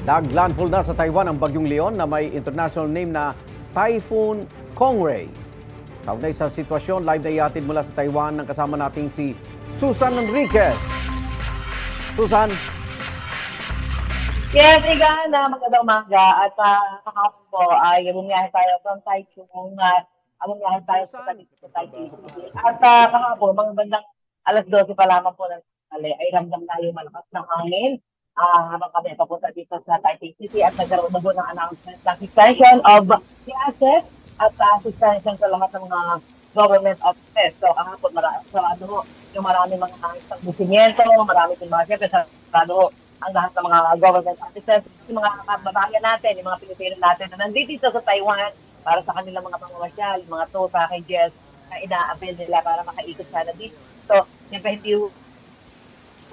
Naglandfall na sa Taiwan ang Bagyong Leon na may international name na Typhoon Kongray. Kaugnay sa sitwasyon, live na iatid mula sa Taiwan ng kasama nating si Susan Enriquez. Susan? Yes, Igan, magandang umaga. At kahapon po ay bumiyahe tayo from Taichung. Bumiyahe tayo sa Taipei City. At kahapon, mga bandang alas 12 pa lamang po ng ay ramdam na yung malakas ng hangin. Habang kami papunta dito sa Taipei City at nagkaroon na po ng announcement ng suspension of the access at suspension sa lahat ng mga government offices. So kahapon sarado yung marami mga establishmento, marami din mga siyempre sarado ang lahat ng mga government offices, yung mga kababayan natin, yung mga Pilipino natin na nandito sa Taiwan para sa kanilang mga pamamasyal, mga tour packages na ina-avail nila para makaikot sana dito. So, siyempre hindi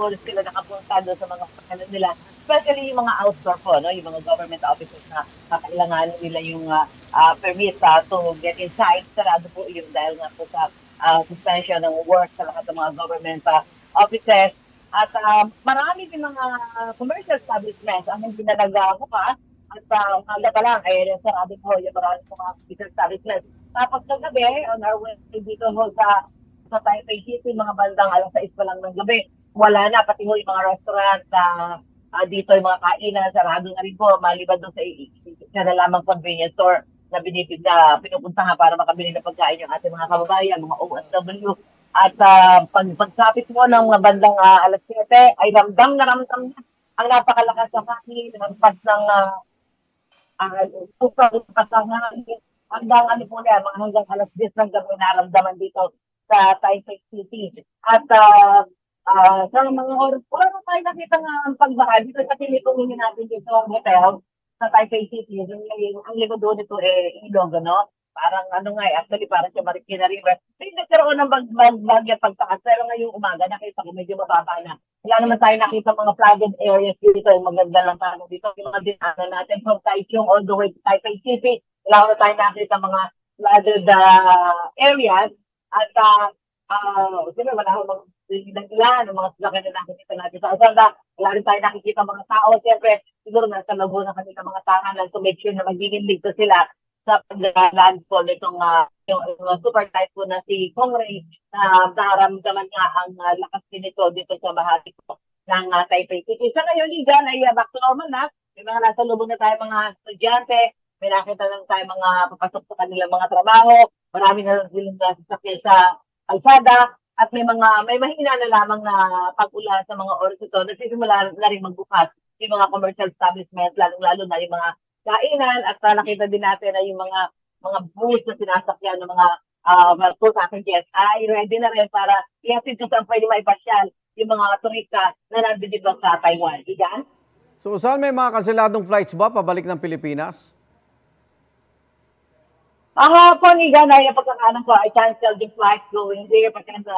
sila nakapunta doon sa mga pagkalan nila, especially yung mga outdoor po, no? Yung mga government offices na kakailanganin nila yung permit to get inside. Sarado po yun dahil nga po sa suspension ng work sa lahat ng mga government offices. At marami din mga commercial establishments ang hindi na nagbukas. At umaga pa lang ay sarado po yung marami mga commercial establishments. Tapos kagabi, on our way dito sa Taipei City, mga bandang alas 6 pa lang ng gabi, wala na, pati ho yung mga restaurant dito, yung mga kainan, sarado na rin po, maliban doon sa na lamang convenience store na pinupuntahan para makabili ng pagkain yung ating mga kababayan, mga OFW. At pagsapit mo ng mga bandang alas 7, ay ramdam na ramdam na ang napakalakas na hangin, lampas ng upang hangin, hanggang alas 10 ng gabi naramdaman dito sa Taipei City. At sa mga oras, wala na tayo nakita ng pagbaha dito sa tinitungin natin dito ang hotel sa Taipei City. Ang likod doon ito ilog, no? Parang actually parang siya Marikina River. May nagkaroon ng bagya pagtakas, pero ngayong umaga nakita ko medyo mababa na. Wala naman tayo nakita mga flooded areas dito. Maganda lang tayo dito. Yung mga dinaanan natin from Taichung all the way to Taipei City. Wala na tayo nakita mga flooded areas. At sino wala akong ilan ng mga sasakyan na nakikita natin sa Asanda. Wala rin tayo nakikita mga tao. Siyempre, siguro nasa labo ng kanilang mga tanganan to make sure na magiging ligtas sila sa pag-landfall nitong yung super typhoon na si Kongray na nararamdaman nga ang lakas din dito sa bahagi ko ng Taipei City. Sa ngayon, Ligan, ay back to normal na. May mga nasa lubong na tayo mga estudyante. May nakita lang tayo mga papasok sa kanilang mga trabaho. Marami na silang sasakyan sa kalsada. At may mahina na lamang na pag-ulan sa mga oras ito. Nagsisimula na rin magbukas yung mga commercial establishment, lalong-lalo na yung mga kainan. At nakita din natin na yung mga booths na sinasakyan ng mga tour packages ay ready na rin para ihatid ko saan pwede maipasyal yung mga turista na nandito sa Taiwan. Igan? So saan may mga kanseladong flights ba pabalik ng Pilipinas? Igan, ay pagkakalang ko ay cancel the flight going there, pati sa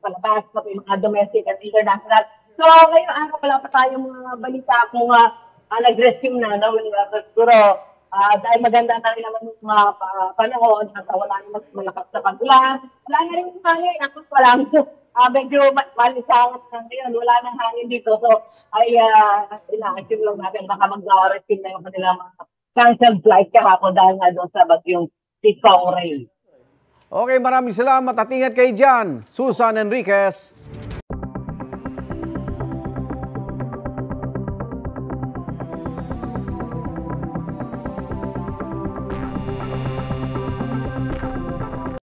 palabas, pati mga domestic at international. So, ngayong araw, wala pa tayong mga balita kung nag-resume na, no? Siguro, dahil maganda na rin naman yung mga panahon, at wala na mas malakas na pag-ulan. Wala na rin yung hangin, ako pa lang. Medyo malisangat na ngayon, wala nang hangin dito. So, ay ina-assume lang natin baka mag-resume na yung kanilang mga canceled flight kahapon dahil nga doon sa bagyong si Kongray. Okay, maraming salamat at ingat kayo dyan, Susan Enriquez.